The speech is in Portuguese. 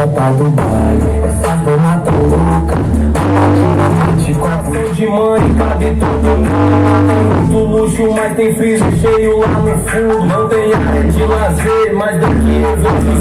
trota do baile, essa dona tá louca. 24 de mãe, cabe todo mundo. Tem muito luxo, mas tem freezer cheio lá no fundo. Não tem área de lazer, mas daqui eu vejo